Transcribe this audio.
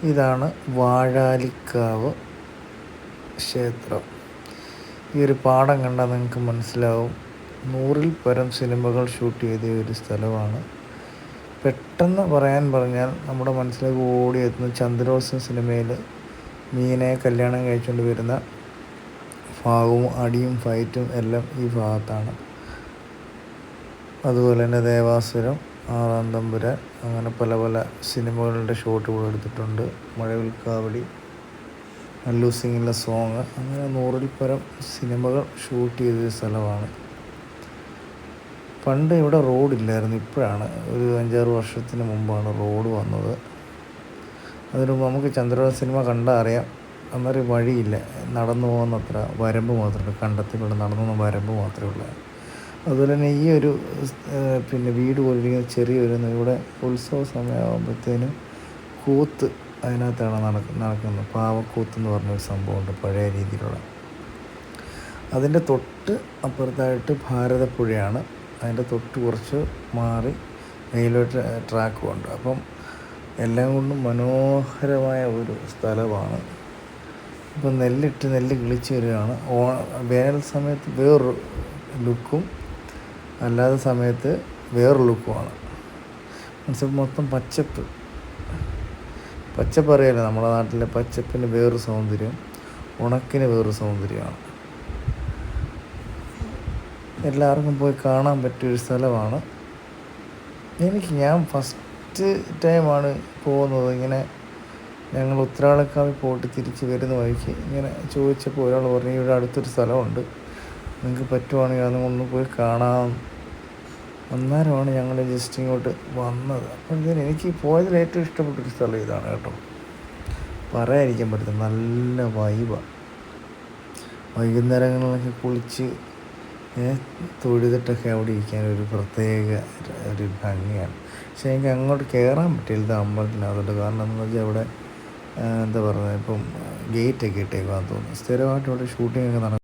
ഇതാണ് വാഴാലിക്കാവ് ക്ഷേത്രം. ഈ ഒരു പാടം കണ്ടാൽ നിങ്ങൾക്ക് മനസ്സിലാവും 100-ൽ പരം സിനിമകൾ ഷൂട്ട് ചെയ്ത ഒരു സ്ഥലമാണ്. പെട്ടെന്ന് പറഞ്ഞാൽ നമ്മുടെ മനസ്സിലേക്ക് ഓടിയെത്തുന്ന ചന്ദ്രോത്സവം സിനിമയിൽ മീനയെ കല്യാണം കഴിച്ചുകൊണ്ട് വരുന്ന ഭാഗവും അടിയും ഫൈറ്റും എല്ലാം ഈ ഭാഗത്താണ്. അതുപോലെ തന്നെ ദേവാസുരം, ആറാം തമ്പുരാൻ, അങ്ങനെ പല പല സിനിമകളുടെ ഷോട്ടുകൾ എടുത്തിട്ടുണ്ട്. മഴവിൽക്കാവടി, അല്ലു സിംഗിൻ്റെ സോങ്, അങ്ങനെ 100-ൽ പരം സിനിമകൾ ഷൂട്ട് ചെയ്തൊരു സ്ഥലമാണ്. പണ്ട് ഇവിടെ റോഡില്ലായിരുന്നു. ഇപ്പോഴാണ്, ഒരു 5-6 വർഷത്തിന് മുമ്പാണ് റോഡ് വന്നത്. അതിന് മുമ്പ് നമുക്ക് ചന്ദ്രോത്സവ സിനിമ കണ്ടാൽ അറിയാം, അന്നേരം വഴിയില്ല, നടന്നു പോകുന്നത്ര വരമ്പ് മാത്രമേ, കണ്ടത്തിലൂടെ നടന്നു വരമ്പ് മാത്രമേ ഉള്ളൂ. അതുപോലെ തന്നെ ഈ ഒരു വീട് പോലിരിക്കുന്ന ചെറിയൊരു, ഇവിടെ ഉത്സവ സമയമാകുമ്പോഴത്തേനും കൂത്ത് അതിനകത്താണ് നടക്കുന്നത്. പാവക്കൂത്ത് എന്ന് പറഞ്ഞൊരു സംഭവമുണ്ട്, പഴയ രീതിയിലുള്ള. അതിൻ്റെ തൊട്ട് അപ്പുറത്തായിട്ട് ഭാരതപ്പുഴയാണ്. അതിൻ്റെ തൊട്ട് കുറച്ച് മാറി റെയിൽവേ ട്രാക്കുമുണ്ട്. അപ്പം എല്ലാം കൊണ്ടും മനോഹരമായ ഒരു സ്ഥലമാണ്. ഇപ്പം നെല്ല് കിളിച്ച് വരികയാണ്. വേനൽ സമയത്ത് വേറൊരു ലുക്കും, അല്ലാത്ത സമയത്ത് വേറൊരു ലുക്കുമാണ്. മനസ്സിൽ മൊത്തം പച്ചപ്പ് അറിയാലോ, നമ്മുടെ നാട്ടിലെ പച്ചപ്പിന് വേറൊരു സൗന്ദര്യം, ഉണക്കിന് വേറൊരു സൗന്ദര്യമാണ്. എല്ലാവർക്കും പോയി കാണാൻ പറ്റിയൊരു സ്ഥലമാണ്. ഞാൻ ഫസ്റ്റ് ടൈമാണ് പോകുന്നത്. ഇങ്ങനെ ഞങ്ങൾ ഉത്രാളിക്കാവിൽ പോയിട്ട് തിരിച്ച് വരുന്ന വഴിക്ക് ഇങ്ങനെ ചോദിച്ചപ്പോൾ ഒരാൾ പറഞ്ഞു, ഇവിടെ അടുത്തൊരു സ്ഥലമുണ്ട്, നിങ്ങൾക്ക് പറ്റുവാണെങ്കിൽ അതൊന്ന് പോയി കാണാം. അന്നേരമാണ് ഞങ്ങൾ ജസ്റ്റ് ഇങ്ങോട്ട് വന്നത്. അപ്പോഴത്തേനും എനിക്ക് പോയതിൽ ഏറ്റവും ഇഷ്ടപ്പെട്ടൊരു സ്ഥലം ഇതാണ് കേട്ടോ. പറയാതിരിക്കാൻ പറ്റില്ല, നല്ല വൈബാണ്. വൈകുന്നേരങ്ങളിലൊക്കെ കുളിച്ച് തൊഴുതിട്ടൊക്കെ അവിടെ ഇരിക്കാൻ ഒരു പ്രത്യേക ഒരു ഭംഗിയാണ്. പക്ഷേ എനിക്ക് അങ്ങോട്ട് കയറാൻ പറ്റില്ല അമ്പലത്തിനകത്തോട്ട്. കാരണം എന്താണെന്ന് വെച്ചാൽ അവിടെ എന്താ പറയുക, ഇപ്പം ഗേറ്റൊക്കെ ഇട്ടേക്കുവാന്ന് തോന്നുന്നു. സ്ഥിരമായിട്ട് ഇവിടെ ഷൂട്ടിങ്ങൊക്കെ നടക്കും.